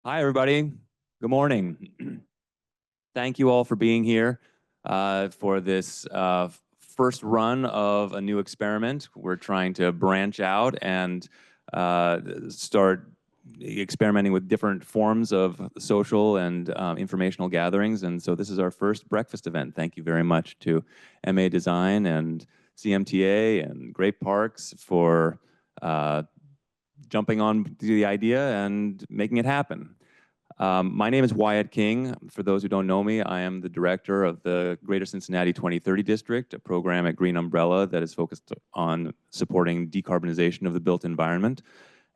Hi, everybody. Good morning. Thank you all for being here for this first run of a new experiment. We're trying to branch out and start experimenting with different forms of social and informational gatherings. And so this is our first breakfast event. Thank you very much to MA Design and CMTA and Great Parks for jumping on the idea and making it happen. My name is Wyatt King. For those who don't know me, I am the director of the Greater Cincinnati 2030 District, a program at Green Umbrella that is focused on supporting decarbonization of the built environment.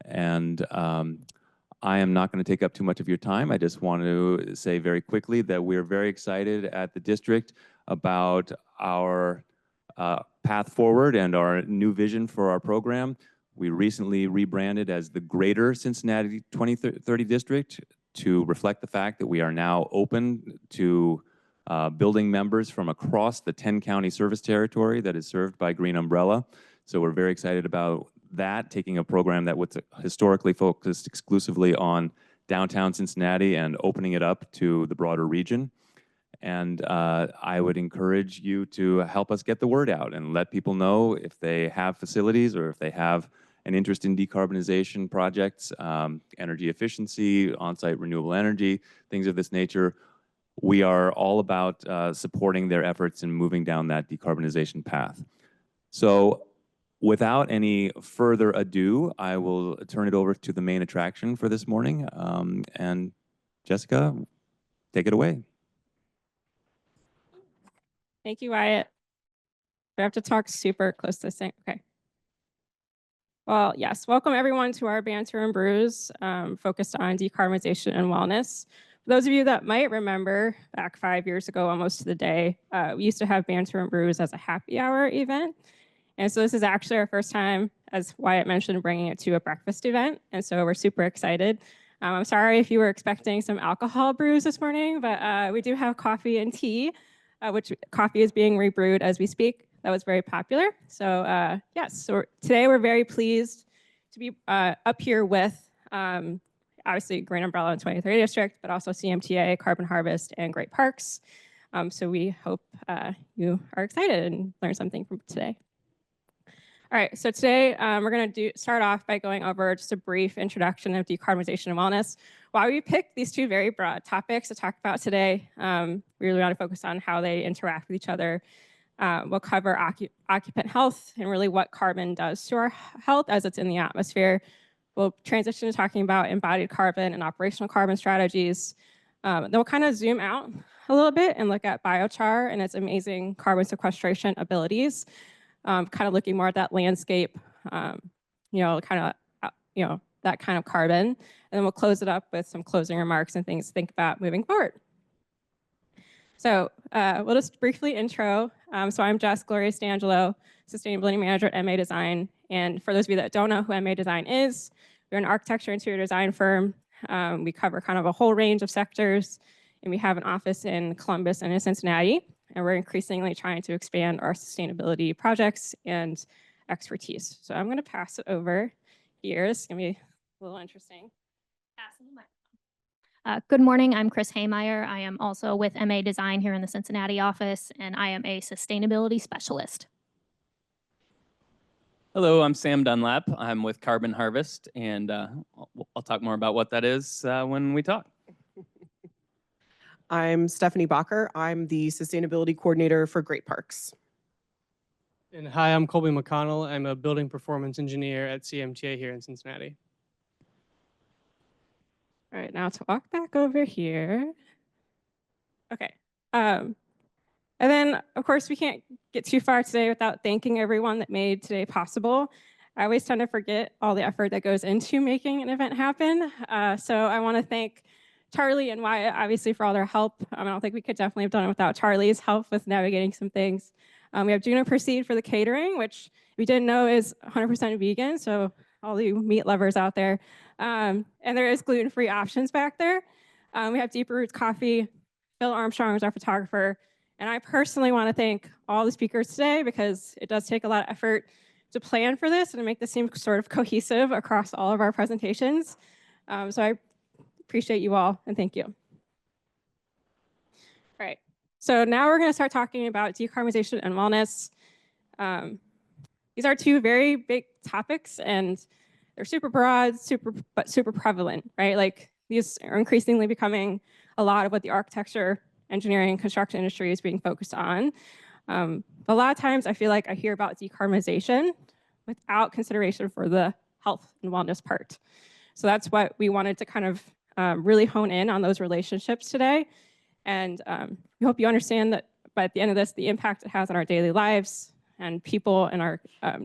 And I am not going to take up too much of your time. I just want to say very quickly that we're very excited at the district about our path forward and our new vision for our program. We recently rebranded as the Greater Cincinnati 2030 District to reflect the fact that we are now open to building members from across the 10-county service territory that is served by Green Umbrella. So we're very excited about that, taking a program that was historically focused exclusively on downtown Cincinnati and opening it up to the broader region. And I would encourage you to help us get the word out and let people know if they have facilities or if they have an interest in decarbonization projects, energy efficiency, on-site renewable energy, things of this nature. We are all about supporting their efforts in moving down that decarbonization path. So without any further ado, I will turn it over to the main attraction for this morning. And Jessica, take it away. Thank you, Wyatt. I have to talk super close to this thing. Okay. Well, yes, welcome everyone to our Banter Brews focused on decarbonization and wellness. For those of you that might remember, back 5 years ago, almost to the day, we used to have Banter Brews as a happy hour event. And so this is actually our first time, as Wyatt mentioned, bringing it to a breakfast event. And so we're super excited. I'm sorry if you were expecting some alcohol brews this morning, but we do have coffee and tea, which coffee is being rebrewed as we speak. That was very popular. So yes, so today we're very pleased to be up here with obviously Green Umbrella and 2030 District, but also CMTA, Carbon Harvest, and Great Parks. So we hope you are excited and learn something from today. All right, so today we're going to start off by going over just a brief introduction of decarbonization and wellness. Why we picked these two very broad topics to talk about today, we really want to focus on how they interact with each other. We'll cover occupant health and really what carbon does to our health as it's in the atmosphere. We'll transition to talking about embodied carbon and operational carbon strategies. Then we'll kind of zoom out a little bit and look at biochar and its amazing carbon sequestration abilities. Kind of looking more at that landscape, that kind of carbon. And then we'll close it up with some closing remarks and things to think about moving forward. So we'll just briefly intro. So I'm Jess Gloria Stangelo, Sustainability Manager at MA Design. And for those of you that don't know who MA Design is, we're an architecture interior design firm. We cover kind of a whole range of sectors. And we have an office in Columbus and in Cincinnati. And we're increasingly trying to expand our sustainability projects and expertise. So I'm going to pass it over here. It's going to be a little interesting. Good morning, I'm Chris Haymeyer. I am also with MA Design here in the Cincinnati office, and I am a sustainability specialist. Hello, I'm Sam Dunlap. I'm with Carbon Harvest, and I'll talk more about what that is when we talk. I'm Stephanie Bacher. I'm the Sustainability Coordinator for Great Parks. And hi, I'm Colby McConnell. I'm a Building Performance Engineer at CMTA here in Cincinnati. All right, now to walk back over here. Okay. And then, of course, we can't get too far today without thanking everyone that made today possible. I always tend to forget all the effort that goes into making an event happen. So I want to thank Charlie and Wyatt, obviously, for all their help. I don't think we could definitely have done it without Charlie's help with navigating some things. We have Juniper Seed for the catering, which we didn't know is 100% vegan, so all you meat lovers out there. And there is gluten-free options back there. We have Deeper Roots Coffee. Phil Armstrong is our photographer. And I personally want to thank all the speakers today because it does take a lot of effort to plan for this and to make this seem sort of cohesive across all of our presentations. So I appreciate you all, and thank you. All right, so now we're going to start talking about decarbonization and wellness. These are two very big topics, and they're super broad, but super prevalent, right? Like these are increasingly becoming a lot of what the architecture, engineering, and construction industry is being focused on. A lot of times I feel like I hear about decarbonization without consideration for the health and wellness part. So that's what we wanted to kind of really hone in on those relationships today. And we hope you understand that by the end of this, the impact it has on our daily lives and people and our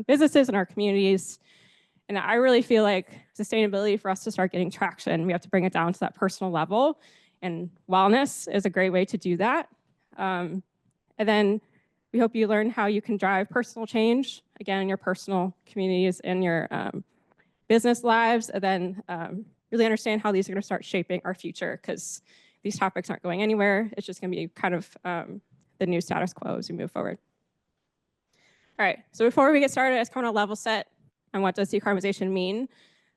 businesses and our communities. And I really feel like sustainability, for us to start getting traction, we have to bring it down to that personal level. And wellness is a great way to do that. And then we hope you learn how you can drive personal change, again, in your personal communities and your business lives, and then really understand how these are going to start shaping our future, because these topics aren't going anywhere. It's just going to be kind of the new status quo as we move forward. All right, so before we get started, I just kind of level set on what does decarbonization mean.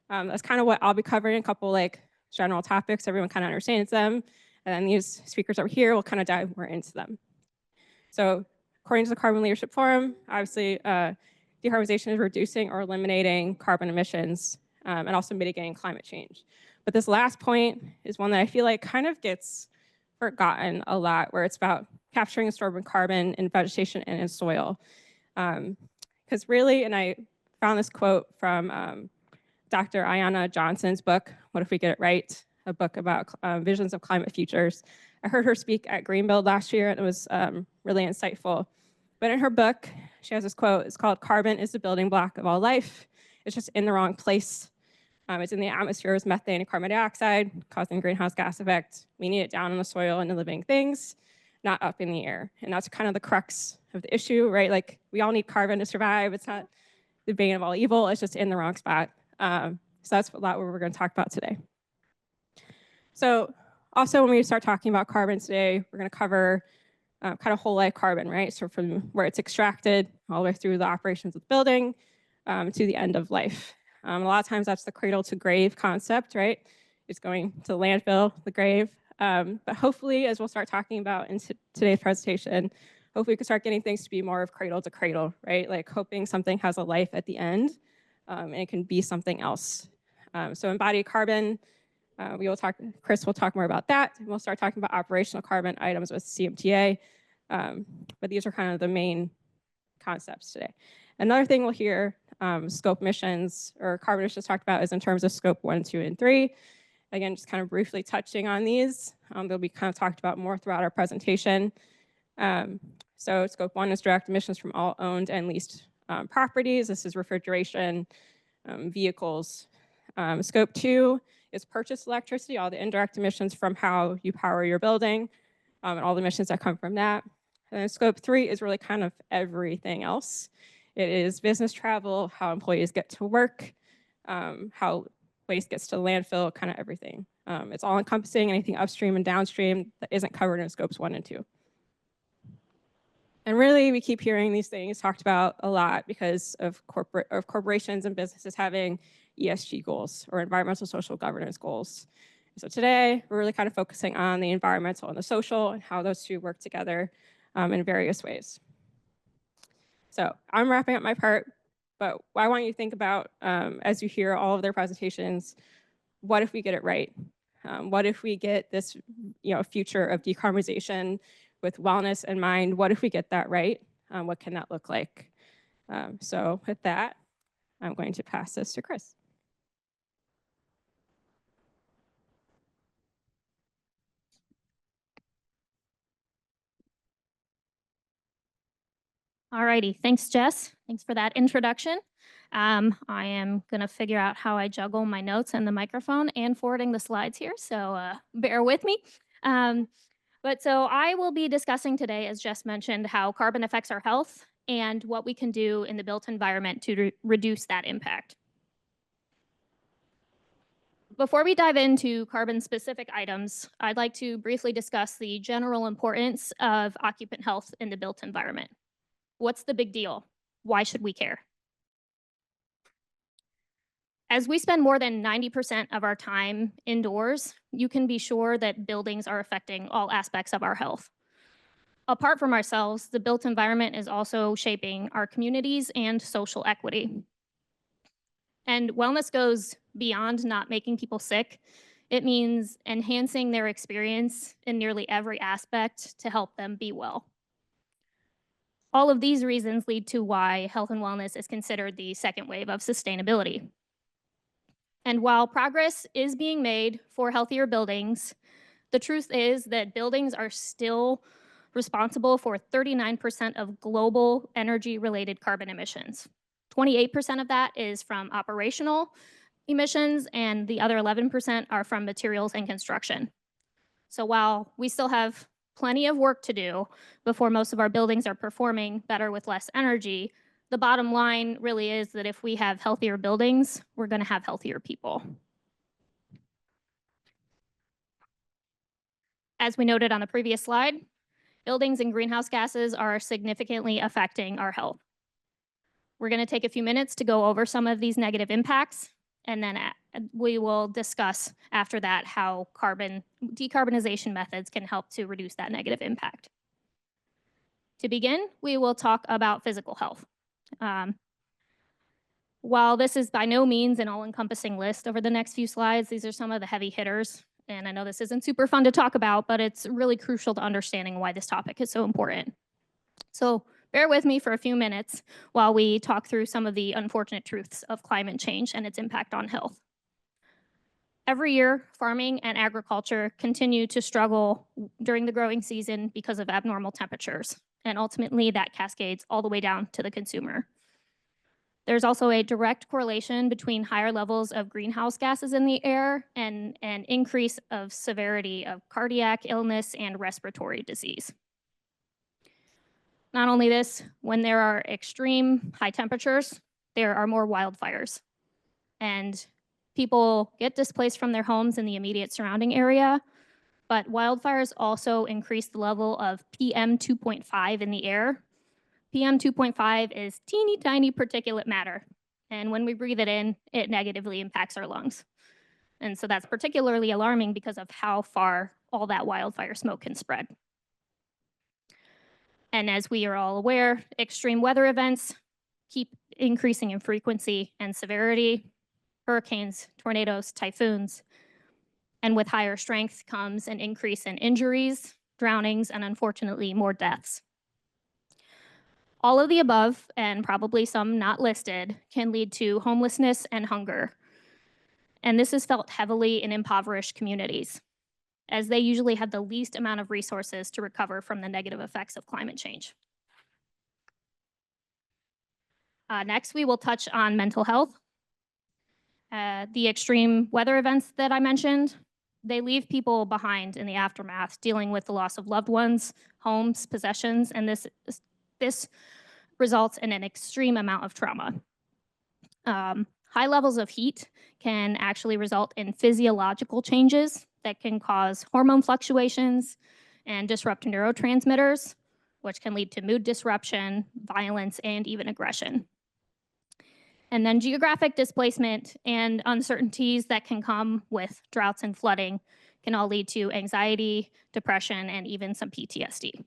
That's kind of what I'll be covering, a couple like general topics, everyone kind of understands them, and then these speakers over here will kind of dive more into them. So according to the Carbon Leadership Forum, obviously decarbonization is reducing or eliminating carbon emissions and also mitigating climate change. But this last point is one that I feel like kind of gets forgotten a lot, where it's about capturing and storing carbon in vegetation and in soil. Because really, and I found this quote from Dr. Ayanna Johnson's book, What If We Get It Right? A book about visions of climate futures. I heard her speak at Greenbuild last year, and it was really insightful. But in her book, she has this quote. It's called, "Carbon is the building block of all life. It's just in the wrong place. It's in the atmosphere as methane and carbon dioxide, causing greenhouse gas effect. We need it down in the soil and the living things, not up in the air." And that's kind of the crux of the issue, right? Like, we all need carbon to survive. It's not the bane of all evil. It's just in the wrong spot. So that's a lot what we're going to talk about today. So also, when we start talking about carbon today, we're going to cover kind of whole life carbon, right? So from where it's extracted all the way through the operations of the building to the end of life. A lot of times that's the cradle to grave concept, right? It's going to the landfill, the grave. But hopefully, as we'll start talking about in today's presentation, hopefully we can start getting things to be more of cradle to cradle, right? Like hoping something has a life at the end and it can be something else. So embodied carbon, Chris will talk more about that. We'll start talking about operational carbon items with CMTA. But these are kind of the main concepts today. Another thing we'll hear, scope emissions, or carbon emissions talked about, is in terms of scope 1, 2, and 3. Again, just kind of briefly touching on these. They'll be kind of talked about more throughout our presentation. So scope 1 is direct emissions from all owned and leased properties. This is refrigeration, vehicles. Scope 2 is purchased electricity, all the indirect emissions from how you power your building, and all the emissions that come from that. And then scope 3 is really kind of everything else. It is business travel, how employees get to work, how waste gets to landfill, kind of everything. It's all encompassing anything upstream and downstream that isn't covered in scopes 1 and 2. And really, we keep hearing these things talked about a lot because of corporations and businesses having ESG goals, or environmental social governance goals. So today, we're really kind of focusing on the environmental and the social and how those two work together in various ways. So I'm wrapping up my part, but I want you to think about, as you hear all of their presentations, what if we get it right? What if we get this future of decarbonization with wellness in mind? What if we get that right? What can that look like? So with that, I'm going to pass this to Chris. Alrighty, thanks, Jess. Thanks for that introduction. I am going to figure out how I juggle my notes and the microphone and forwarding the slides here, so bear with me. So I will be discussing today, as Jess mentioned, how carbon affects our health and what we can do in the built environment to reduce that impact. Before we dive into carbon-specific items, I'd like to briefly discuss the general importance of occupant health in the built environment. What's the big deal? Why should we care? As we spend more than 90% of our time indoors, you can be sure that buildings are affecting all aspects of our health. Apart from ourselves, the built environment is also shaping our communities and social equity. And wellness goes beyond not making people sick. It means enhancing their experience in nearly every aspect to help them be well. All of these reasons lead to why health and wellness is considered the second wave of sustainability. And while progress is being made for healthier buildings, the truth is that buildings are still responsible for 39% of global energy-related carbon emissions. 28% of that is from operational emissions, and the other 11% are from materials and construction. So while we still have plenty of work to do before most of our buildings are performing better with less energy, the bottom line really is that if we have healthier buildings, we're going to have healthier people. As we noted on the previous slide, buildings and greenhouse gases are significantly affecting our health. We're going to take a few minutes to go over some of these negative impacts, and then we will discuss after that how decarbonization methods can help to reduce that negative impact. To begin, we will talk about physical health. While this is by no means an all-encompassing list over the next few slides, these are some of the heavy hitters. And I know this isn't super fun to talk about, but it's really crucial to understanding why this topic is so important. So bear with me for a few minutes while we talk through some of the unfortunate truths of climate change and its impact on health. Every year, farming and agriculture continue to struggle during the growing season because of abnormal temperatures, and ultimately that cascades all the way down to the consumer. There's also a direct correlation between higher levels of greenhouse gases in the air and an increase of severity of cardiac illness and respiratory disease. Not only this, when there are extreme high temperatures, there are more wildfires. And people get displaced from their homes in the immediate surrounding area, but wildfires also increase the level of PM 2.5 in the air. PM 2.5 is teeny tiny particulate matter. And when we breathe it in, it negatively impacts our lungs. And so that's particularly alarming because of how far all that wildfire smoke can spread. And as we are all aware, extreme weather events keep increasing in frequency and severity. Hurricanes, tornadoes, typhoons. And with higher strength comes an increase in injuries, drownings, and unfortunately more deaths. All of the above, and probably some not listed, can lead to homelessness and hunger. And this is felt heavily in impoverished communities, as they usually have the least amount of resources to recover from the negative effects of climate change. Next, we will touch on mental health. The extreme weather events that I mentioned, they leave people behind in the aftermath, dealing with the loss of loved ones, homes, possessions, and this results in an extreme amount of trauma. High levels of heat can actually result in physiological changes that can cause hormone fluctuations and disrupt neurotransmitters, which can lead to mood disruption, violence, and even aggression. And then geographic displacement and uncertainties that can come with droughts and flooding can all lead to anxiety, depression, and even some PTSD.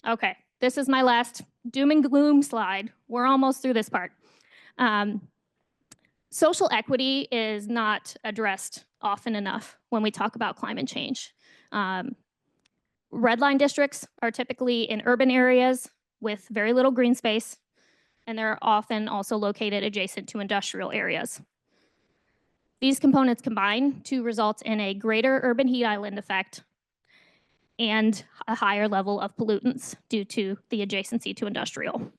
Okay, this is my last doom and gloom slide. We're almost through this part. Social equity is not addressed often enough when we talk about climate change. Red line districts are typically in urban areas with very little green space, and they're often also located adjacent to industrial areas. These components combine to result in a greater urban heat island effect and a higher level of pollutants due to the adjacency to industrial.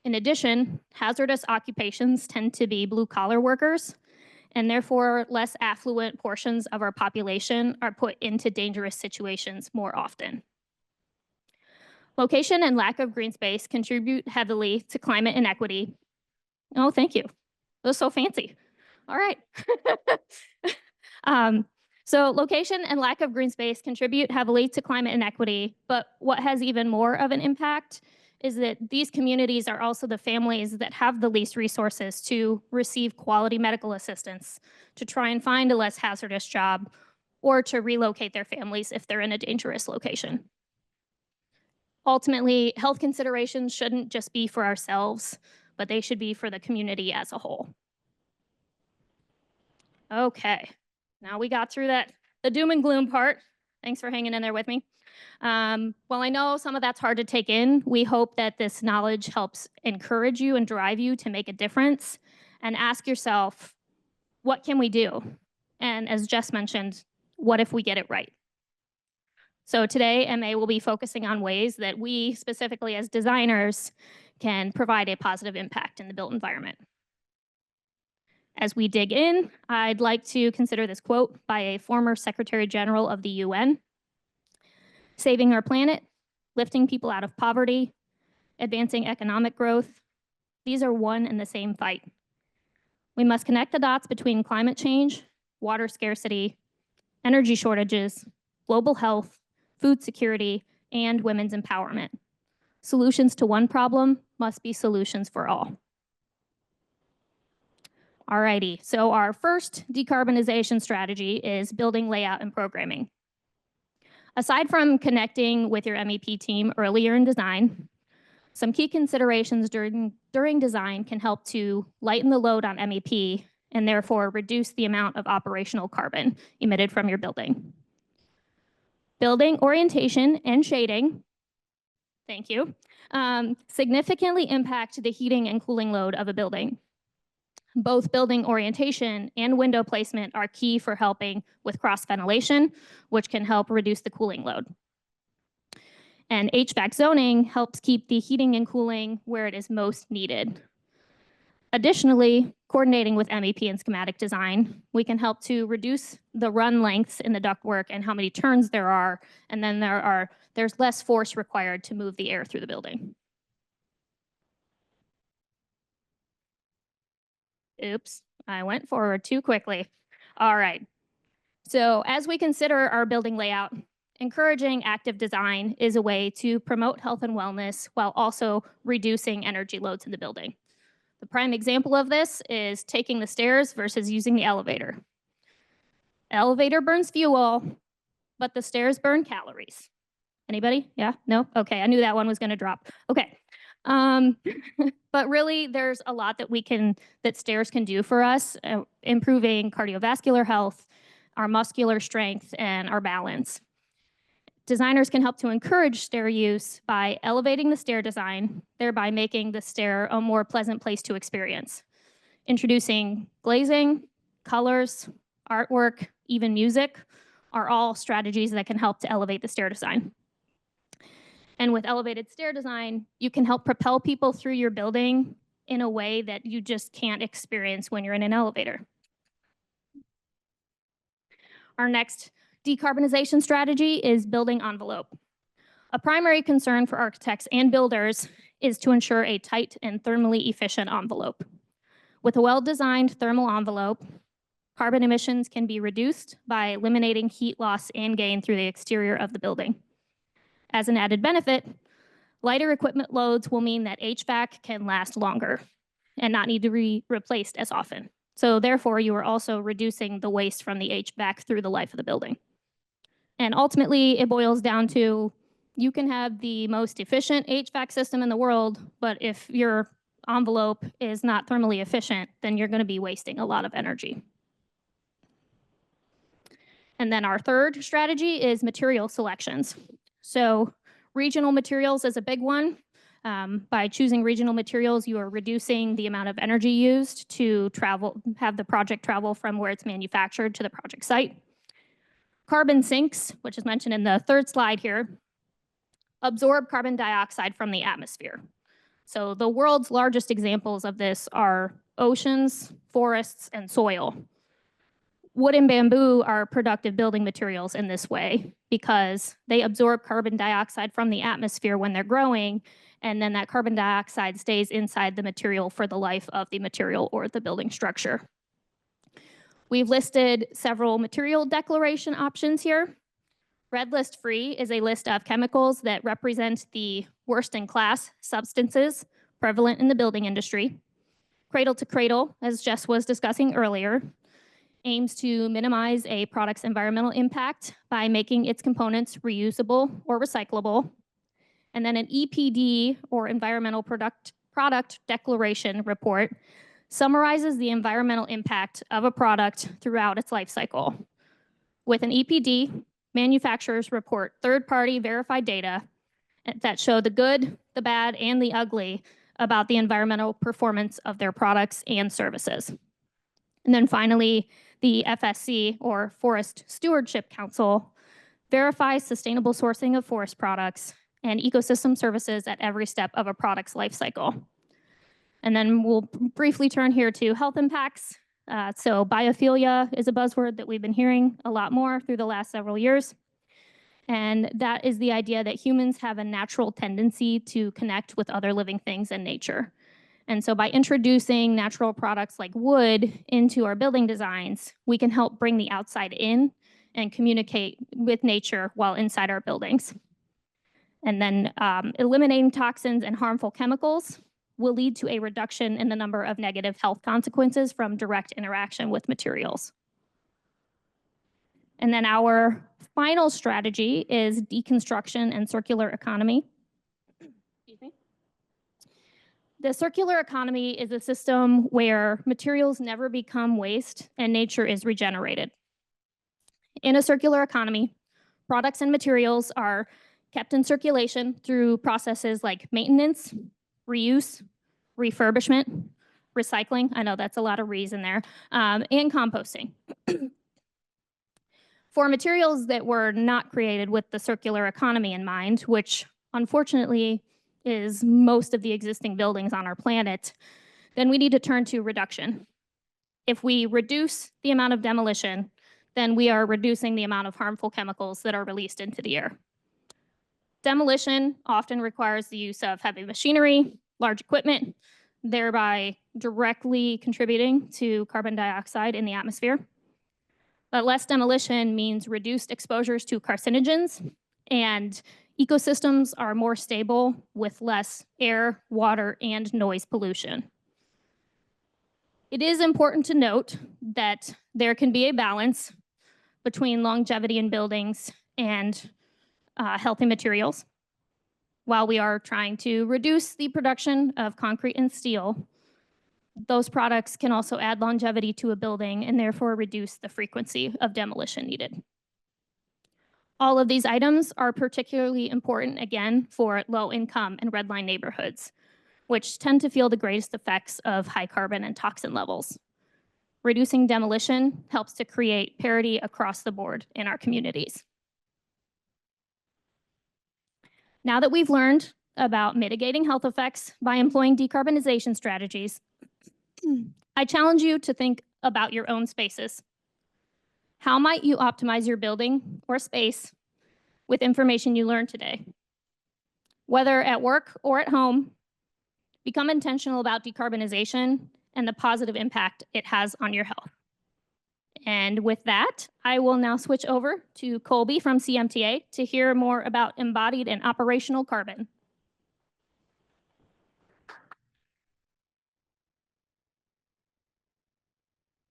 In addition, hazardous occupations tend to be blue-collar workers, and therefore less affluent portions of our population are put into dangerous situations more often. Location and lack of green space contribute heavily to climate inequity. Oh, thank you. That was so fancy. All right. So location and lack of green space contribute heavily to climate inequity, but what has even more of an impact is that these communities are also the families that have the least resources to receive quality medical assistance, to try and find a less hazardous job, or to relocate their families if they're in a dangerous location. Ultimately, health considerations shouldn't just be for ourselves, but they should be for the community as a whole. Okay, now we got through the doom and gloom part. Thanks for hanging in there with me. While I know some of that's hard to take in, we hope that this knowledge helps encourage you and drive you to make a difference and ask yourself, what can we do? And as Jess mentioned, what if we get it right? So today, MA will be focusing on ways that we, specifically as designers, can provide a positive impact in the built environment. As we dig in, I'd like to consider this quote by a former Secretary General of the UN. Saving our planet, lifting people out of poverty, advancing economic growth, these are one and the same fight. We must connect the dots between climate change, water scarcity, energy shortages, global health, food security, and women's empowerment. Solutions to one problem must be solutions for all. Alrighty, so our first decarbonization strategy is building layout and programming. Aside from connecting with your MEP team earlier in design, some key considerations during design can help to lighten the load on MEP and therefore reduce the amount of operational carbon emitted from your building. Building orientation and shading, thank you, significantly impact the heating and cooling load of a building. Both building orientation and window placement are key for helping with cross ventilation, which can help reduce the cooling load. And HVAC zoning helps keep the heating and cooling where it is most needed. Additionally, coordinating with MEP and schematic design, we can help to reduce the run lengths in the ductwork and how many turns there are, and then there's less force required to move the air through the building. Oops, I went forward too quickly. All right. So as we consider our building layout, encouraging active design is a way to promote health and wellness while also reducing energy loads in the building. The prime example of this is taking the stairs versus using the elevator. Elevator burns fuel, but the stairs burn calories. Anybody? Yeah? No? Okay, I knew that one was going to drop. Okay. But really, there's a lot that stairs can do for us, improving cardiovascular health, our muscular strength, and our balance. Designers can help to encourage stair use by elevating the stair design, thereby making the stair a more pleasant place to experience. Introducing glazing, colors, artwork, even music are all strategies that can help to elevate the stair design. And with elevated stair design, you can help propel people through your building in a way that you just can't experience when you're in an elevator. Our next decarbonization strategy is building envelope. A primary concern for architects and builders is to ensure a tight and thermally efficient envelope. With a well-designed thermal envelope, carbon emissions can be reduced by eliminating heat loss and gain through the exterior of the building. As an added benefit, lighter equipment loads will mean that HVAC can last longer and not need to be replaced as often. So therefore, you are also reducing the waste from the HVAC through the life of the building. And ultimately, it boils down to you can have the most efficient HVAC system in the world, but if your envelope is not thermally efficient, then you're going to be wasting a lot of energy. And then our third strategy is material selections. So regional materials is a big one. By choosing regional materials, you are reducing the amount of energy used to have the project travel from where it's manufactured to the project site. Carbon sinks, which is mentioned in the third slide here, absorb carbon dioxide from the atmosphere. So the world's largest examples of this are oceans, forests, and soil. Wood and bamboo are productive building materials in this way because they absorb carbon dioxide from the atmosphere when they're growing, and then that carbon dioxide stays inside the material for the life of the material or the building structure. We've listed several material declaration options here. Red list free is a list of chemicals that represent the worst in class substances prevalent in the building industry. Cradle to cradle, as Jess was discussing earlier, aims to minimize a product's environmental impact by making its components reusable or recyclable. And then an EPD, or Environmental Product Declaration report, summarizes the environmental impact of a product throughout its life cycle. With an EPD, manufacturers report third-party verified data that show the good, the bad, and the ugly about the environmental performance of their products and services. And then finally, the FSC, or Forest Stewardship Council, verifies sustainable sourcing of forest products and ecosystem services at every step of a product's life cycle. And then we'll briefly turn here to health impacts. So biophilia is a buzzword that we've been hearing a lot more through the last several years. And that is the idea that humans have a natural tendency to connect with other living things in nature. And so by introducing natural products like wood into our building designs, we can help bring the outside in and communicate with nature while inside our buildings. And then eliminating toxins and harmful chemicals will lead to a reduction in the number of negative health consequences from direct interaction with materials. And then our final strategy is deconstruction and circular economy. Excuse me. The circular economy is a system where materials never become waste and nature is regenerated. In a circular economy, products and materials are kept in circulation through processes like maintenance, reuse, refurbishment, recycling. I know that's a lot of re's in there, and composting. For materials that were not created with the circular economy in mind, which unfortunately is most of the existing buildings on our planet, then we need to turn to reduction. If we reduce the amount of demolition, then we are reducing the amount of harmful chemicals that are released into the air. Demolition often requires the use of heavy machinery, large equipment, thereby directly contributing to carbon dioxide in the atmosphere. But less demolition means reduced exposures to carcinogens, and ecosystems are more stable with less air, water, and noise pollution. It is important to note that there can be a balance between longevity in buildings and healthy materials. While we are trying to reduce the production of concrete and steel, those products can also add longevity to a building and therefore reduce the frequency of demolition needed. All of these items are particularly important, again, for low-income and redline neighborhoods, which tend to feel the greatest effects of high carbon and toxin levels. Reducing demolition helps to create parity across the board in our communities. Now that we've learned about mitigating health effects by employing decarbonization strategies, I challenge you to think about your own spaces. How might you optimize your building or space with information you learned today? Whether at work or at home, become intentional about decarbonization and the positive impact it has on your health. And with that, I will now switch over to Colby from CMTA to hear more about embodied and operational carbon.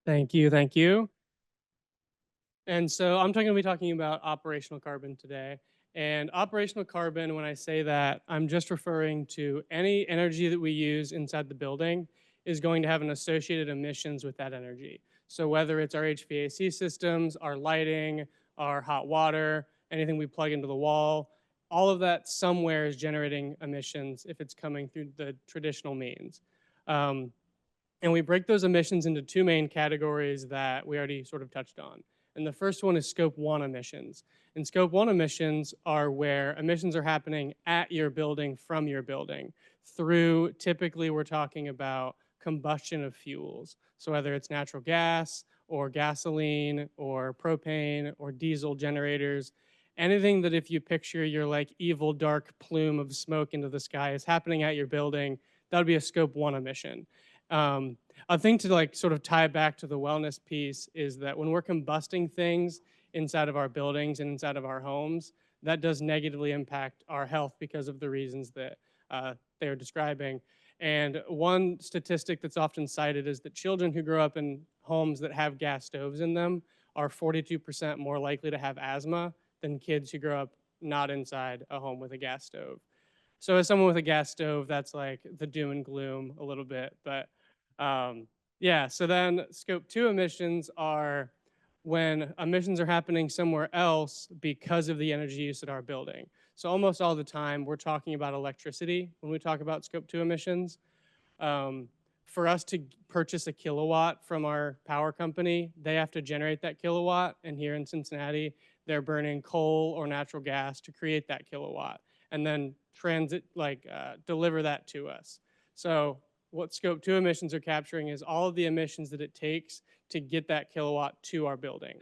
Thank you, thank you. And so I'm going to be talking about operational carbon today. And operational carbon, when I say that, I'm just referring to any energy that we use inside the building is going to have an associated emissions with that energy. So whether it's our HVAC systems, our lighting, our hot water, anything we plug into the wall, all of that somewhere is generating emissions if it's coming through the traditional means. And we break those emissions into two main categories that we already sort of touched on. And the first one is Scope 1 emissions. And Scope 1 emissions are where emissions are happening at your building, from your building, through, typically we're talking about combustion of fuels. So whether it's natural gas or gasoline or propane or diesel generators, anything that if you picture your like evil dark plume of smoke into the sky is happening at your building, that would be a Scope 1 emission. A thing to like sort of tie back to the wellness piece is that when we're combusting things inside of our buildings and inside of our homes, that does negatively impact our health because of the reasons that they're describing. And one statistic that's often cited is that children who grow up in homes that have gas stoves in them are 42% more likely to have asthma than kids who grow up not inside a home with a gas stove. So as someone with a gas stove, that's like the doom and gloom a little bit. But yeah, so then scope 2 emissions are when emissions are happening somewhere else because of the energy use at our building. So almost all the time, we're talking about electricity when we talk about scope 2 emissions. For us to purchase a kilowatt from our power company, they have to generate that kilowatt. And here in Cincinnati, they're burning coal or natural gas to create that kilowatt and then deliver that to us. So what scope 2 emissions are capturing is all of the emissions that it takes to get that kilowatt to our building.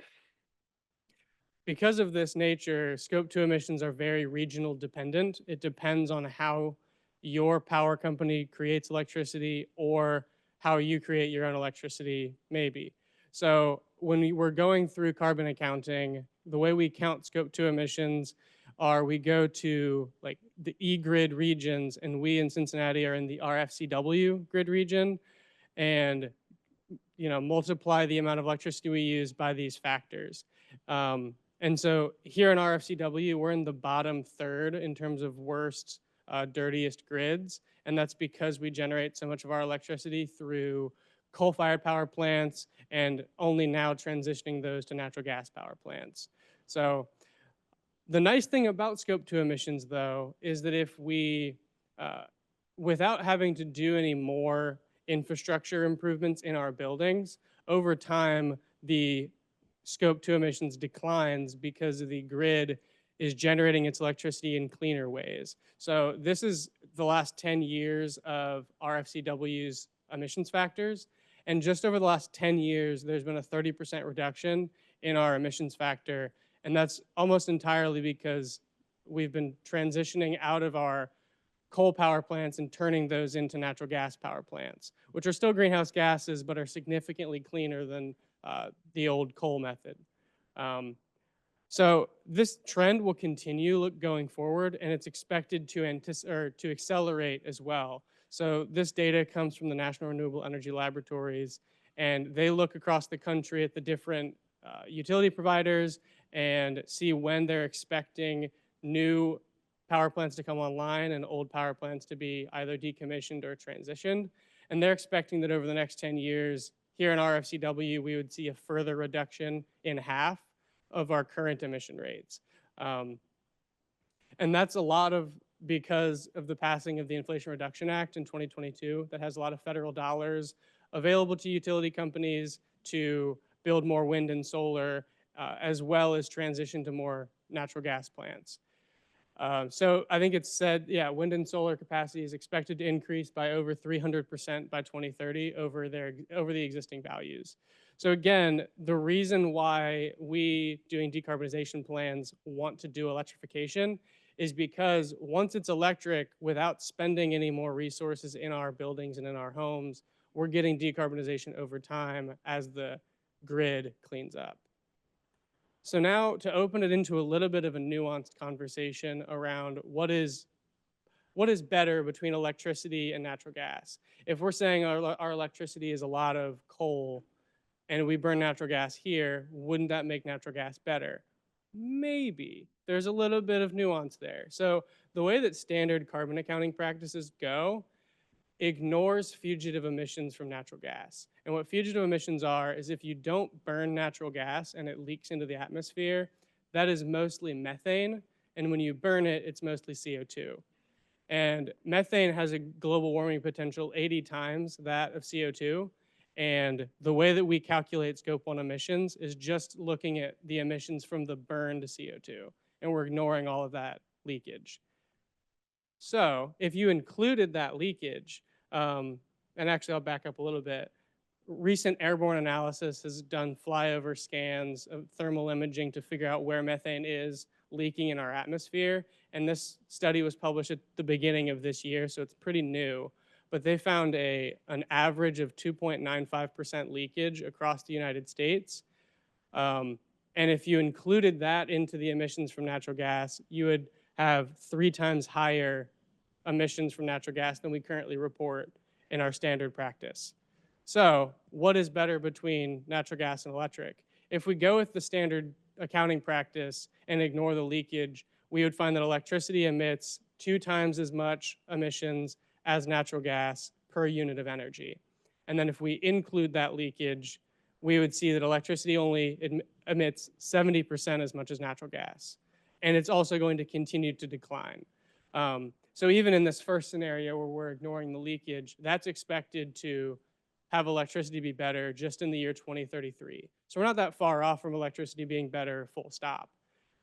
Because of this nature, scope 2 emissions are very regional dependent. It depends on how your power company creates electricity or how you create your own electricity, maybe. So when we're going through carbon accounting, the way we count scope 2 emissions are we go to like the E-grid regions, and we in Cincinnati are in the RFCW grid region, and multiply the amount of electricity we use by these factors. And so here in RFCW, we're in the bottom third in terms of worst, dirtiest grids. And that's because we generate so much of our electricity through coal-fired power plants and only now transitioning those to natural gas power plants. So the nice thing about scope 2 emissions, though, is that if we, without having to do any more infrastructure improvements in our buildings, over time, the scope 2 emissions declines because the grid is generating its electricity in cleaner ways. So this is the last 10 years of RFCW's emissions factors. And just over the last 10 years, there's been a 30% reduction in our emissions factor. And that's almost entirely because we've been transitioning out of our coal power plants and turning those into natural gas power plants, which are still greenhouse gases, but are significantly cleaner than the old coal method. So this trend will continue going forward, and it's expected to accelerate as well. So this data comes from the National Renewable Energy Laboratories, and they look across the country at the different utility providers and see when they're expecting new power plants to come online and old power plants to be either decommissioned or transitioned. And they're expecting that over the next 10 years, here in RFCW, we would see a further reduction in half of our current emission rates. And that's a lot of because of the passing of the Inflation Reduction Act in 2022 that has a lot of federal dollars available to utility companies to build more wind and solar, as well as transition to more natural gas plants. So I think it's said, yeah, wind and solar capacity is expected to increase by over 300% by 2030 over the existing values. So again, the reason why we doing decarbonization plans want to do electrification is because once it's electric, without spending any more resources in our buildings and in our homes, we're getting decarbonization over time as the grid cleans up. So now to open it into a little bit of a nuanced conversation around what is better between electricity and natural gas. If we're saying our electricity is a lot of coal and we burn natural gas here, wouldn't that make natural gas better? Maybe. There's a little bit of nuance there. So the way that standard carbon accounting practices go ignores fugitive emissions from natural gas. And what fugitive emissions are is if you don't burn natural gas and it leaks into the atmosphere, that is mostly methane. And when you burn it, it's mostly CO2. And methane has a global warming potential 80 times that of CO2. And the way that we calculate scope 1 emissions is just looking at the emissions from the burned CO2. And we're ignoring all of that leakage. So if you included that leakage, and actually I'll back up a little bit, recent airborne analysis has done flyover scans of thermal imaging to figure out where methane is leaking in our atmosphere. And this study was published at the beginning of this year, so it's pretty new. But they found an average of 2.95% leakage across the United States. And if you included that into the emissions from natural gas, you would have 3 times higher emissions from natural gas than we currently report in our standard practice. So what is better between natural gas and electric? If we go with the standard accounting practice and ignore the leakage, we would find that electricity emits 2 times as much emissions as natural gas per unit of energy. And then if we include that leakage, we would see that electricity only emits 70% as much as natural gas. And it's also going to continue to decline. So even in this first scenario where we're ignoring the leakage, that's expected to have electricity be better just in the year 2033. So we're not that far off from electricity being better, full stop.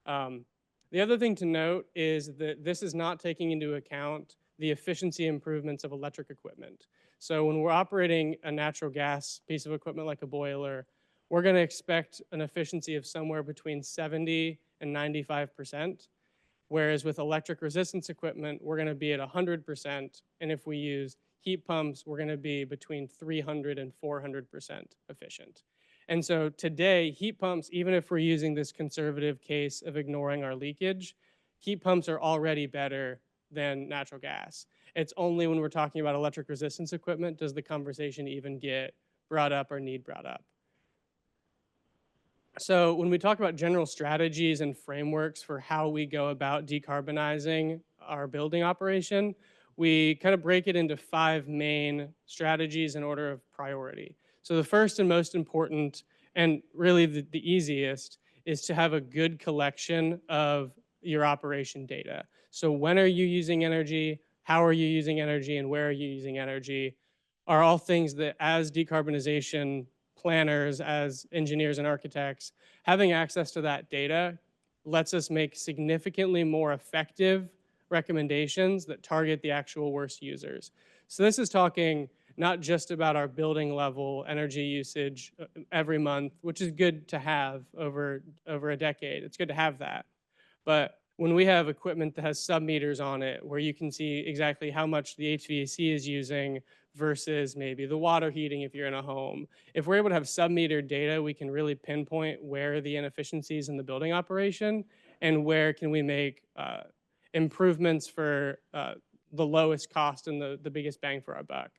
The other thing to note is that this is not taking into account the efficiency improvements of electric equipment. So when we're operating a natural gas piece of equipment like a boiler, we're going to expect an efficiency of somewhere between 70 and 95%. Whereas with electric resistance equipment, we're going to be at 100%. And if we use heat pumps, we're going to be between 300 and 400% efficient. And so today, heat pumps, even if we're using this conservative case of ignoring our leakage, heat pumps are already better than natural gas. It's only when we're talking about electric resistance equipment does the conversation even get brought up or need brought up. So when we talk about general strategies and frameworks for how we go about decarbonizing our building operation, we kind of break it into 5 main strategies in order of priority. So the first and most important, and really the easiest, is to have a good collection of your operation data. So when are you using energy, how are you using energy, and where are you using energy are all things that as decarbonization planners, as engineers and architects, having access to that data lets us make significantly more effective recommendations that target the actual worst users. So this is talking not just about our building level energy usage every month, which is good to have over a decade. It's good to have that. But when we have equipment that has sub-meters on it, where you can see exactly how much the HVAC is using versus maybe the water heating if you're in a home. If we're able to have sub-meter data, we can really pinpoint where the inefficiencies in the building operation and where can we make improvements for the lowest cost and the biggest bang for our buck.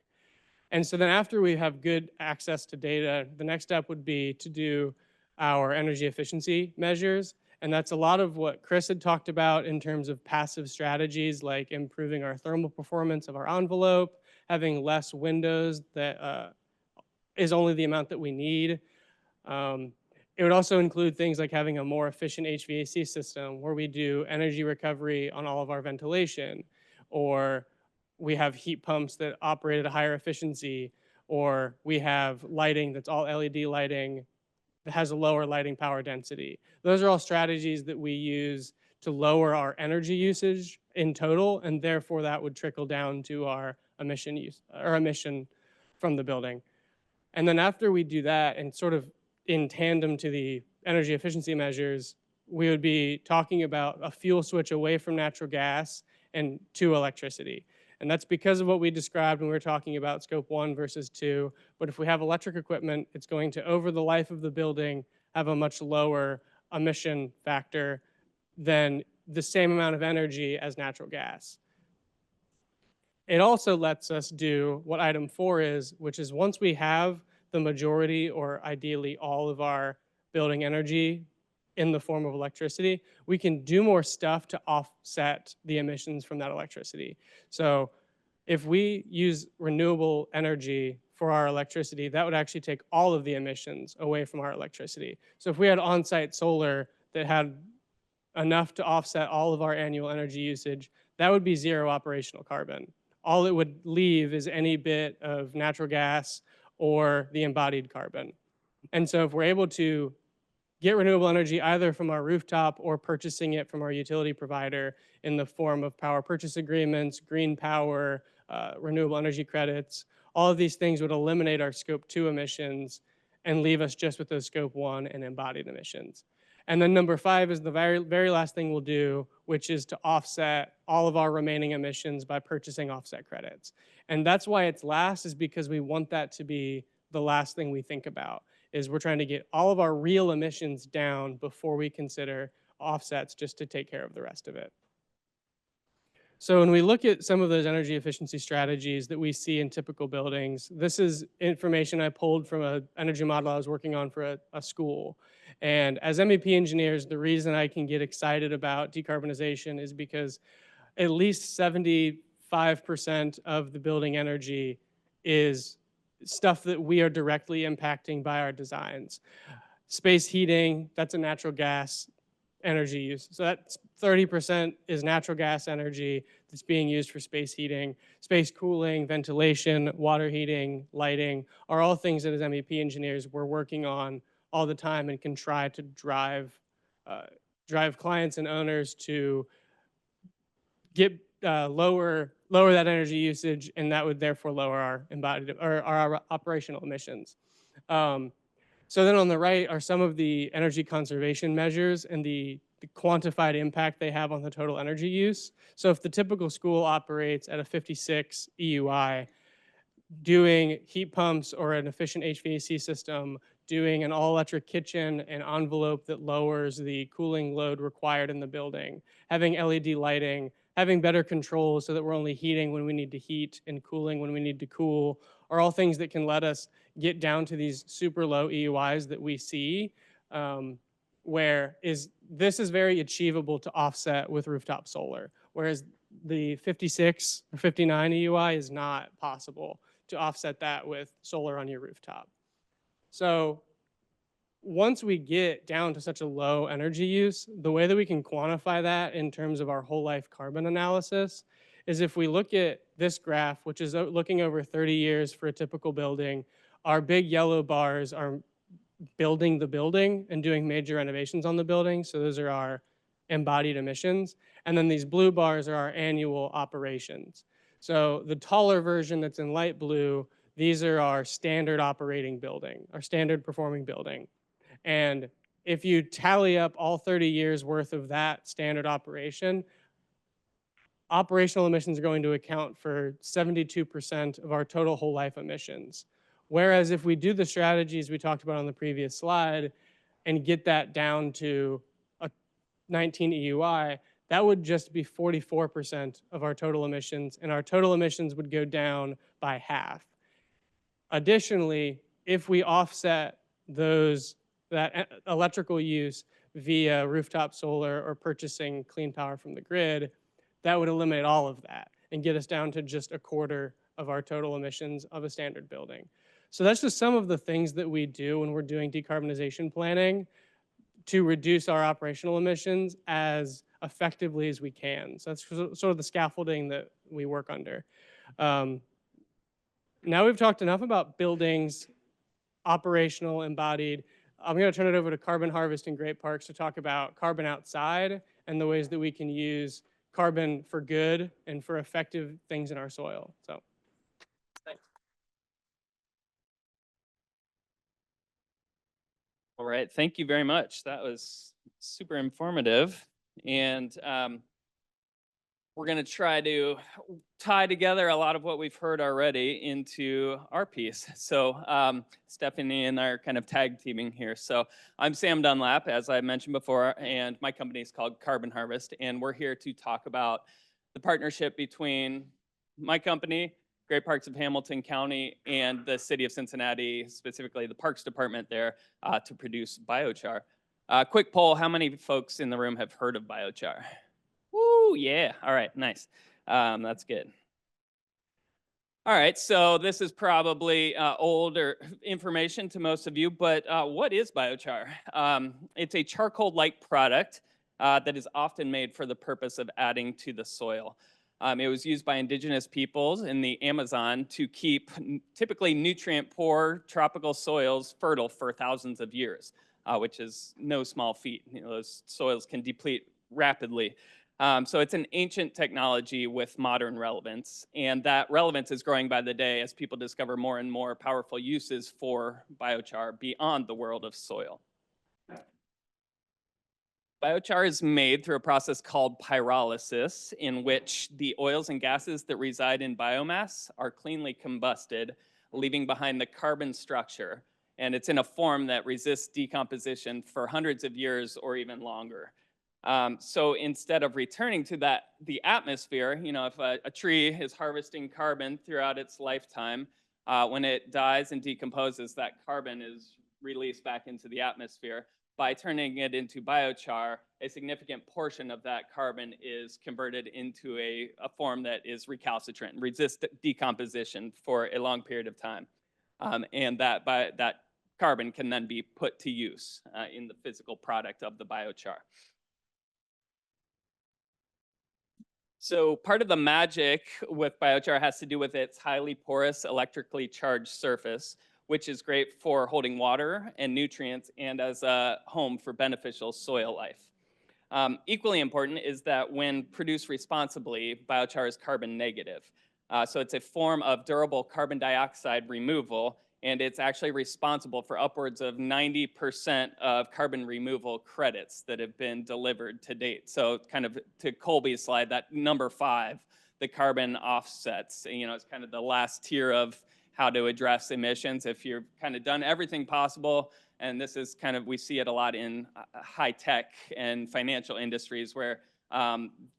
And so then after we have good access to data, the next step would be to do our energy efficiency measures. And that's a lot of what Chris had talked about in terms of passive strategies like improving our thermal performance of our envelope, having less windows that is only the amount that we need. It would also include things like having a more efficient HVAC system where we do energy recovery on all of our ventilation, or we have heat pumps that operate at a higher efficiency, or we have lighting that's all LED lighting that has a lower lighting power density. Those are all strategies that we use to lower our energy usage in total, and therefore that would trickle down to our emission from the building. And then after we do that, and sort of in tandem to the energy efficiency measures, we would be talking about a fuel switch away from natural gas and to electricity. And that's because of what we described when we were talking about scope 1 versus 2. But if we have electric equipment, it's going to, over the life of the building, have a much lower emission factor than the same amount of energy as natural gas. It also lets us do what item 4 is, which is once we have the majority or ideally all of our building energy in the form of electricity, we can do more stuff to offset the emissions from that electricity. So if we use renewable energy for our electricity, that would actually take all of the emissions away from our electricity. So if we had on-site solar that had enough to offset all of our annual energy usage, that would be 0 operational carbon. All it would leave is any bit of natural gas or the embodied carbon. And so if we're able to get renewable energy either from our rooftop or purchasing it from our utility provider in the form of power purchase agreements, green power, renewable energy credits, all of these things would eliminate our scope 2 emissions and leave us just with those scope 1 and embodied emissions. And then number 5 is the very last thing we'll do, which is to offset all of our remaining emissions by purchasing offset credits. And that's why it's last, is because we want that to be the last thing we think about. is we're trying to get all of our real emissions down before we consider offsets just to take care of the rest of it. So when we look at some of those energy efficiency strategies that we see in typical buildings, this is information I pulled from an energy model I was working on for a school. And as MEP engineers, the reason I can get excited about decarbonization is because at least 75% of the building energy is stuff that we are directly impacting by our designs. Space heating, that's a natural gas energy use. So that's 30% is natural gas energy that's being used for space heating. Space cooling, ventilation, water heating, lighting are all things that as MEP engineers we're working on all the time and can try to drive clients and owners to get lower that energy usage, and that would therefore lower our embodied or our operational emissions. So then on the right are some of the energy conservation measures and the quantified impact they have on the total energy use. So if the typical school operates at a 56 EUI, doing heat pumps or an efficient HVAC system, doing an all-electric kitchen and envelope that lowers the cooling load required in the building, having LED lighting, having better controls so that we're only heating when we need to heat and cooling when we need to cool, are all things that can let us get down to these super low EUIs that we see, this is very achievable to offset with rooftop solar, whereas the 56 or 59 EUI is not possible to offset that with solar on your rooftop. So once we get down to such a low energy use, the way that we can quantify that in terms of our whole life carbon analysis is if we look at this graph, which is looking over 30 years for a typical building, our big yellow bars are building the building and doing major renovations on the building. So those are our embodied emissions. And then these blue bars are our annual operations. So the taller version that's in light blue, these are our standard operating building, our standard performing building. And if you tally up all 30 years worth of that standard operation, operational emissions are going to account for 72% of our total whole life emissions. Whereas if we do the strategies we talked about on the previous slide and get that down to a 19 EUI, that would just be 44% of our total emissions, and our total emissions would go down by half. Additionally, if we offset that electrical use via rooftop solar or purchasing clean power from the grid, that would eliminate all of that and get us down to just a quarter of our total emissions of a standard building. So that's just some of the things that we do when we're doing decarbonization planning to reduce our operational emissions as effectively as we can. So that's sort of the scaffolding that we work under. Now we've talked enough about buildings, operational, embodied. I'm going to turn it over to Carbon Harvest in Great Parks to talk about carbon outside and the ways that we can use carbon for good and for effective things in our soil. So, thanks. All right, thank you very much. That was super informative. And we're going to try to tie together a lot of what we've heard already into our piece. So Stephanie and I are kind of tag teaming here. So I'm Sam Dunlap, as I mentioned before, and my company is called Carbon Harvest. And we're here to talk about the partnership between my company, Great Parks of Hamilton County, and the city of Cincinnati, specifically the Parks Department there, to produce biochar. Quick poll, how many folks in the room have heard of biochar? Woo, yeah, all right, nice. That's good. All right, so this is probably older information to most of you, but what is biochar? It's a charcoal-like product that is often made for the purpose of adding to the soil. It was used by indigenous peoples in the Amazon to keep typically nutrient-poor tropical soils fertile for thousands of years, which is no small feat. You know, those soils can deplete rapidly. So it's an ancient technology with modern relevance, and that relevance is growing by the day as people discover more and more powerful uses for biochar beyond the world of soil. Biochar is made through a process called pyrolysis, in which the oils and gases that reside in biomass are cleanly combusted, leaving behind the carbon structure. and it's in a form that resists decomposition for hundreds of years or even longer. So instead of returning to the atmosphere, if a tree is harvesting carbon throughout its lifetime, when it dies and decomposes, that carbon is released back into the atmosphere. By turning it into biochar, a significant portion of that carbon is converted into a form that is recalcitrant and resists decomposition for a long period of time. And that carbon can then be put to use in the physical product of the biochar. So part of the magic with biochar has to do with its highly porous, electrically charged surface, which is great for holding water and nutrients and as a home for beneficial soil life. Equally important is that when produced responsibly, biochar is carbon negative. So it's a form of durable carbon dioxide removal, and it's actually responsible for upwards of 90% of carbon removal credits that have been delivered to date. So kind of to Colby's slide, that number 5, the carbon offsets, it's kind of the last tier of how to address emissions. If you've kind of done everything possible, and this is kind of, we see it a lot in high tech and financial industries where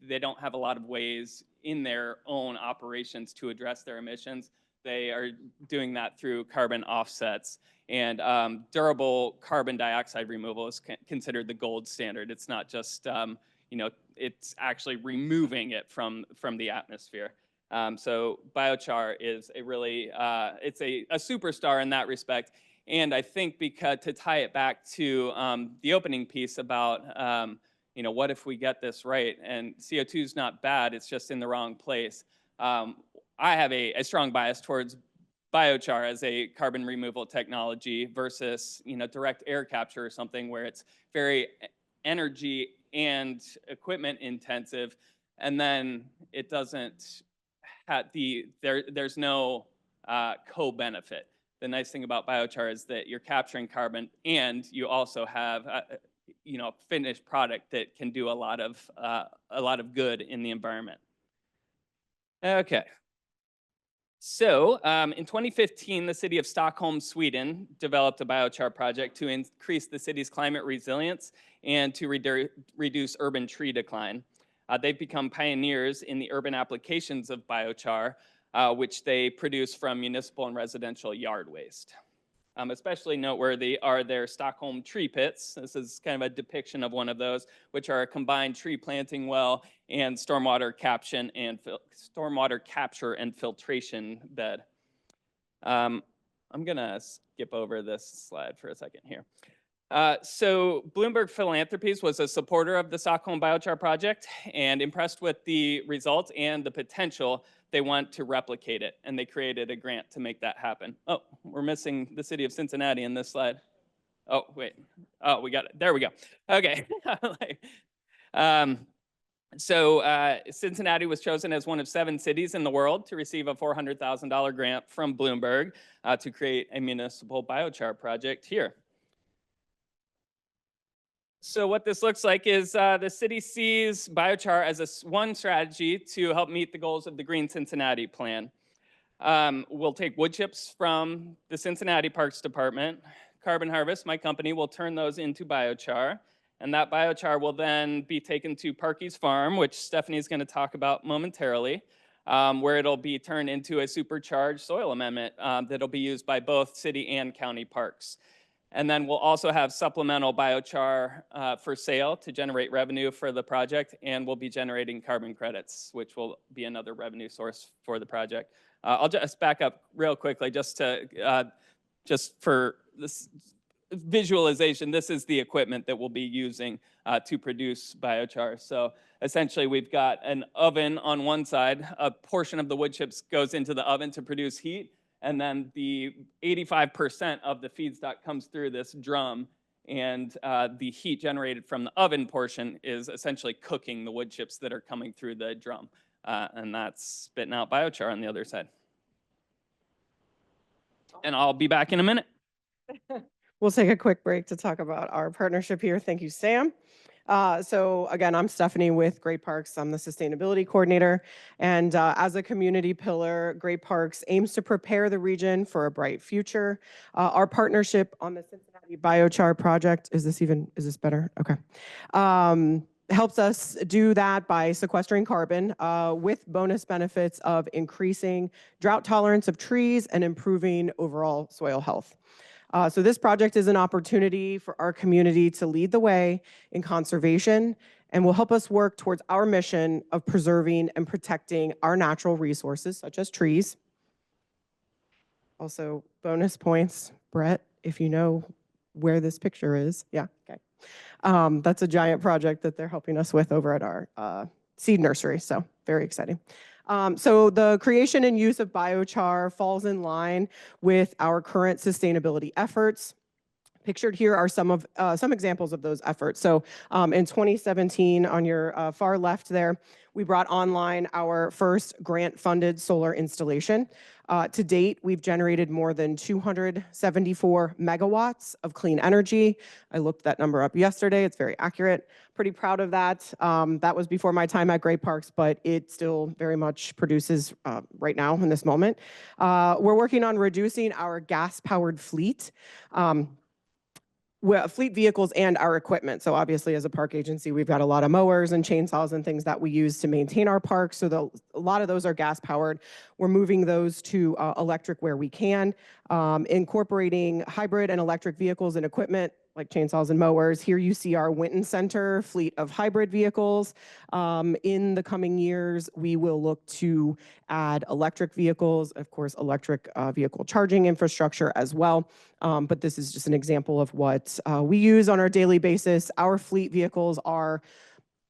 they don't have a lot of ways in their own operations to address their emissions. They are doing that through carbon offsets. And durable carbon dioxide removal is considered the gold standard. It's not just, it's actually removing it from the atmosphere. So biochar is a really, it's a superstar in that respect. And I think because to tie it back to the opening piece about, what if we get this right? And CO2 is not bad, it's just in the wrong place. I have a strong bias towards biochar as a carbon removal technology versus, direct air capture or something where it's very energy and equipment intensive, and then it doesn't have there's no co-benefit. The nice thing about biochar is that you're capturing carbon and you also have a finished product that can do a lot of good in the environment. Okay. So in 2015, the city of Stockholm, Sweden, developed a biochar project to increase the city's climate resilience and to reduce urban tree decline. They've become pioneers in the urban applications of biochar, which they produce from municipal and residential yard waste. Especially noteworthy are their Stockholm tree pits. This is kind of a depiction of one of those, which are a combined tree planting well and stormwater capture and filtration bed. I'm gonna skip over this slide for a second here. So Bloomberg Philanthropies was a supporter of the Stockholm Biochar Project, and impressed with the results and the potential, they want to replicate it, and they created a grant to make that happen. Oh, we're missing the city of Cincinnati in this slide. Oh, wait. Oh, we got it. There we go. Okay. So Cincinnati was chosen as one of 7 cities in the world to receive a $400,000 grant from Bloomberg to create a municipal biochar project here. So what this looks like is the city sees biochar as one strategy to help meet the goals of the Green Cincinnati plan. We'll take wood chips from the Cincinnati Parks Department. Carbon Harvest, my company, will turn those into biochar. And that biochar will then be taken to Parkey's Farm, which Stephanie is going to talk about momentarily, where it'll be turned into a supercharged soil amendment that'll be used by both city and county parks. And then we'll also have supplemental biochar for sale to generate revenue for the project, and we'll be generating carbon credits, which will be another revenue source for the project. I'll just back up real quickly just for this visualization. This is the equipment that we'll be using to produce biochar. So essentially we've got an oven on one side, a portion of the wood chips goes into the oven to produce heat, and then the 85% of the feedstock comes through this drum, and the heat generated from the oven portion is essentially cooking the wood chips that are coming through the drum, and that's spitting out biochar on the other side. And I'll be back in a minute. We'll take a quick break to talk about our partnership here. Thank you, Sam. So again, I'm Stephanie with Great Parks. I'm the sustainability coordinator. And as a community pillar, Great Parks aims to prepare the region for a bright future. Our partnership on the Cincinnati Biochar project, is this better? Okay. Helps us do that by sequestering carbon with bonus benefits of increasing drought tolerance of trees and improving overall soil health. So this project is an opportunity for our community to lead the way in conservation and will help us work towards our mission of preserving and protecting our natural resources, such as trees. Also, bonus points, Brett, if you know where this picture is. Yeah, okay. That's a giant project that they're helping us with over at our seed nursery, so very exciting. So the creation and use of biochar falls in line with our current sustainability efforts. Pictured here are some examples of those efforts. So in 2017, on your far left there, we brought online our first grant-funded solar installation. To date, we've generated more than 274 megawatts of clean energy. I looked that number up yesterday. It's very accurate. Pretty proud of that. That was before my time at Great Parks, but it still very much produces right now in this moment. We're working on reducing our gas-powered fleet. Fleet vehicles and our equipment. So obviously as a park agency, we've got a lot of mowers and chainsaws and things that we use to maintain our parks. So a lot of those are gas powered. We're moving those to electric where we can, incorporating hybrid and electric vehicles and equipment like chainsaws and mowers. Here you see our Winton Center fleet of hybrid vehicles. In the coming years, we will look to add electric vehicles, of course, electric vehicle charging infrastructure as well. But this is just an example of what we use on our daily basis. Our fleet vehicles are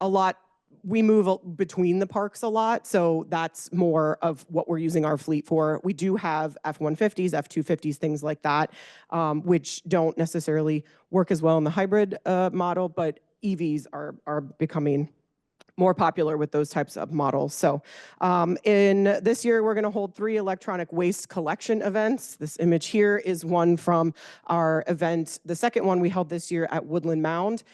a lot, we move between the parks a lot, so that's more of what we're using our fleet for. We do have F-150s, F-250s, things like that, which don't necessarily work as well in the hybrid model, but EVs are becoming more popular with those types of models. So in this year, we're going to hold 3 electronic waste collection events. This image here is one from our event. The second one we held this year at Woodland Mound.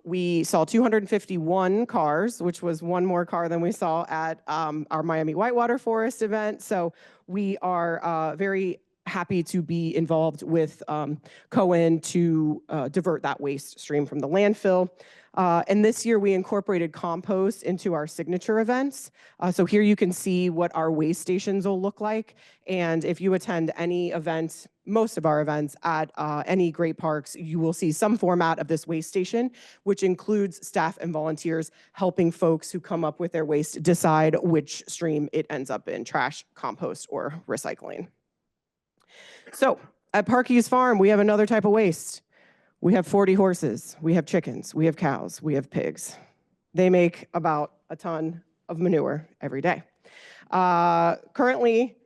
We saw 251 cars, which was one more car than we saw at our Miami Whitewater Forest event. So we are very happy to be involved with Cohen to divert that waste stream from the landfill. And this year we incorporated compost into our signature events. So here you can see what our waste stations will look like. And if you attend any event, most of our events at any Great Parks, you will see some format of this waste station, which includes staff and volunteers helping folks who come up with their waste decide which stream it ends up in, trash, compost, or recycling. So at Parkey's Farm, we have another type of waste. We have 40 horses, we have chickens, we have cows, we have pigs. They make about a ton of manure every day. Currently,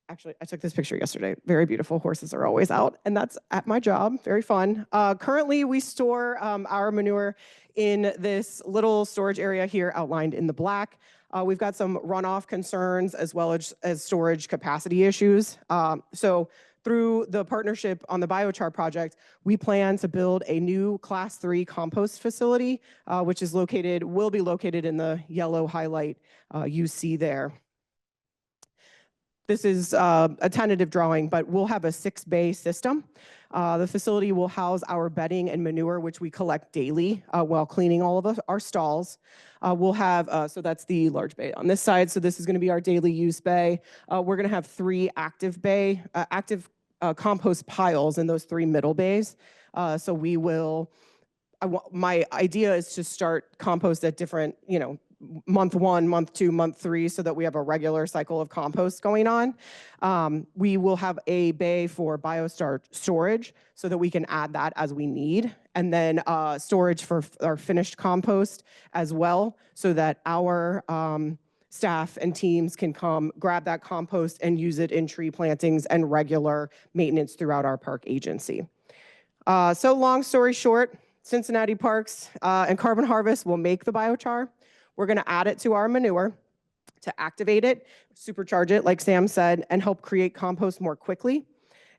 actually, I took this picture yesterday. Very beautiful. Horses are always out, and that's at my job. Very fun. Currently, we store our manure in this little storage area here outlined in the black. We've got some runoff concerns as well as storage capacity issues. So through the partnership on the biochar project, we plan to build a new Class 3 compost facility, which will be located in the yellow highlight you see there. This is a tentative drawing, but we'll have a 6-bay system. The facility will house our bedding and manure, which we collect daily while cleaning all of our stalls. We'll have, so that's the large bay on this side. So this is going to be our daily use bay. We're going to have 3 active compost piles in those 3 middle bays. So we will, my idea is to start compost at different, month 1, month 2, month 3, so that we have a regular cycle of compost going on. We will have a bay for biostar storage so that we can add that as we need. And then storage for our finished compost as well, so that our staff and teams can come grab that compost and use it in tree plantings and regular maintenance throughout our park agency. So long story short, Cincinnati Parks and Carbon Harvest will make the biochar. We're going to add it to our manure to activate it, supercharge it, like Sam said, and help create compost more quickly.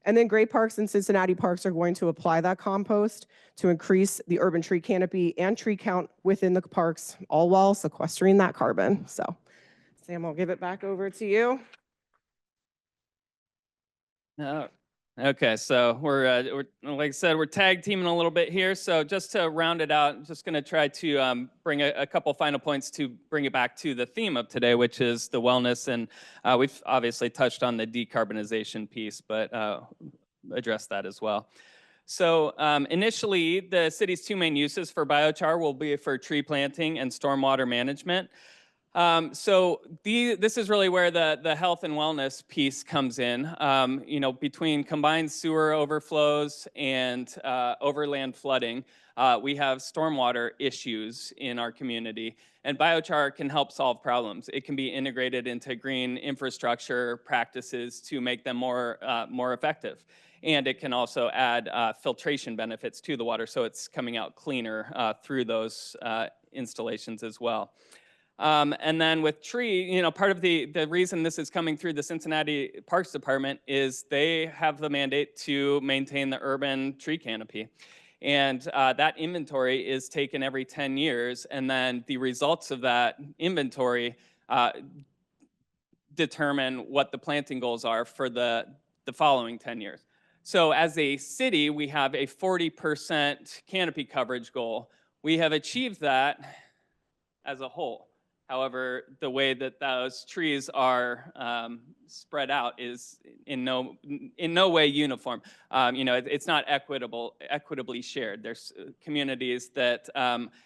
And then Gray Parks and Cincinnati Parks are going to apply that compost to increase the urban tree canopy and tree count within the parks, all while sequestering that carbon. So Sam, I'll give it back over to you. Okay, so we're like I said, we're tag teaming a little bit here. So just to round it out, just going to try to bring a couple final points to bring it back to the theme of today, which is the wellness. And we've obviously touched on the decarbonization piece, but address that as well. So initially, the city's two main uses for biochar will be for tree planting and stormwater management. This is really where the health and wellness piece comes in. Between combined sewer overflows and overland flooding, we have stormwater issues in our community, and biochar can help solve problems. It can be integrated into green infrastructure practices to make them more effective. And it can also add filtration benefits to the water, so it's coming out cleaner through those installations as well. And then with tree, part of the reason this is coming through the Cincinnati Parks Department is they have the mandate to maintain the urban tree canopy. And that inventory is taken every 10 years, and then the results of that inventory determine what the planting goals are for the following 10 years. So as a city, we have a 40% canopy coverage goal. We have achieved that as a whole. However, the way that those trees are spread out is in no way uniform. It's not equitably shared. There's communities that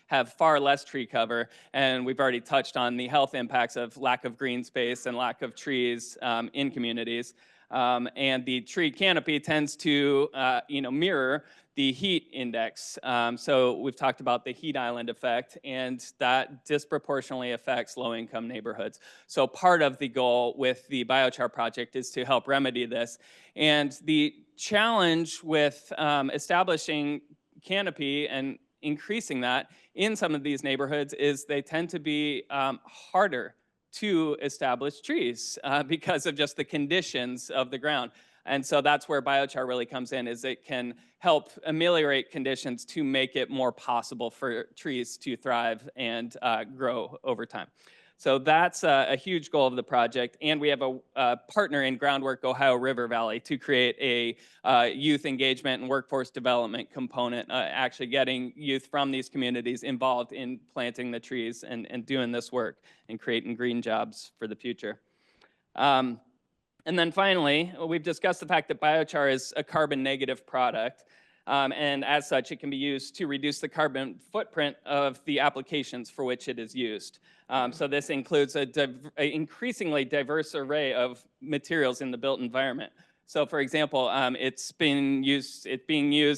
have far less tree cover, and we've already touched on the health impacts of lack of green space and lack of trees in communities. And the tree canopy tends to mirror the heat index. So we've talked about the heat island effect, and that disproportionately affects low-income neighborhoods. So part of the goal with the biochar project is to help remedy this. And the challenge with establishing canopy and increasing that in some of these neighborhoods is they tend to be harder to establish trees because of just the conditions of the ground. And so that's where biochar really comes in, is it can help ameliorate conditions to make it more possible for trees to thrive and grow over time. So that's a huge goal of the project. And we have a partner in Groundwork Ohio River Valley to create a youth engagement and workforce development component, actually getting youth from these communities involved in planting the trees and doing this work and creating green jobs for the future. And then finally, we've discussed the fact that biochar is a carbon negative product. And as such, it can be used to reduce the carbon footprint of the applications for which it is used. So this includes an increasingly diverse array of materials in the built environment. So for example, it's being used,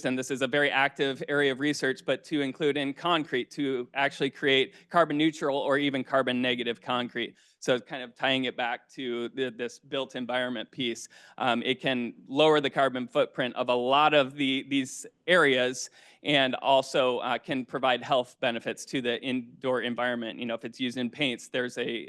and this is a very active area of research, but to include in concrete to actually create carbon neutral or even carbon negative concrete. So kind of tying it back to this built environment piece. It can lower the carbon footprint of a lot of these areas, and also can provide health benefits to the indoor environment. If it's used in paints, there's a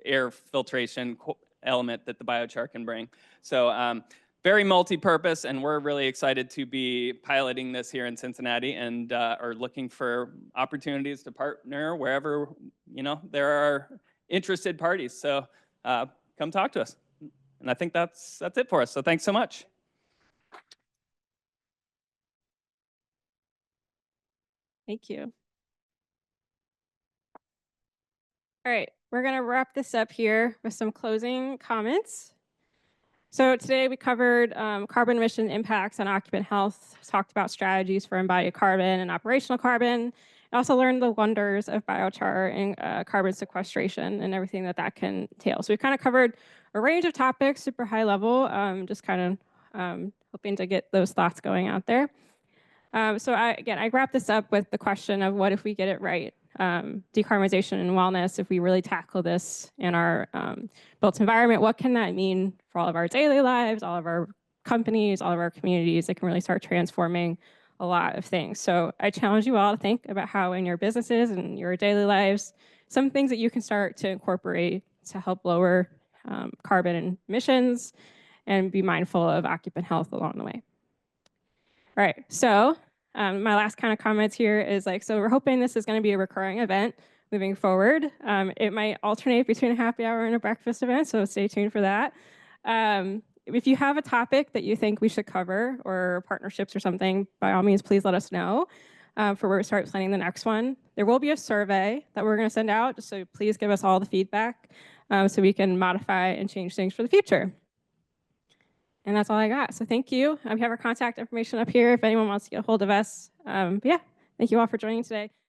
air filtration element that the biochar can bring. So very multi-purpose, and we're really excited to be piloting this here in Cincinnati, and are looking for opportunities to partner wherever there are interested parties. So come talk to us. And I think that's it for us. So thanks so much. Thank you. All right, we're going to wrap this up here with some closing comments. So today we covered carbon emission impacts on occupant health, talked about strategies for embodied carbon and operational carbon, and also learned the wonders of biochar and carbon sequestration and everything that can entail. So we kind of covered a range of topics, super high level, just kind of hoping to get those thoughts going out there. So I wrap this up with the question of what if we get it right? Decarbonization and wellness, if we really tackle this in our built environment, what can that mean for all of our daily lives, all of our companies, all of our communities? It can really start transforming a lot of things. So I challenge you all to think about how in your businesses and your daily lives, some things that you can start to incorporate to help lower carbon emissions and be mindful of occupant health along the way. All right, so my last kind of comments here is like, so we're hoping this is going to be a recurring event moving forward. It might alternate between a happy hour and a breakfast event, so stay tuned for that. If you have a topic that you think we should cover or partnerships or something, by all means, please let us know for where we start planning the next one. There will be a survey that we're going to send out, so please give us all the feedback so we can modify and change things for the future. And that's all I got. So thank you. We have our contact information up here if anyone wants to get a hold of us. But yeah, thank you all for joining today.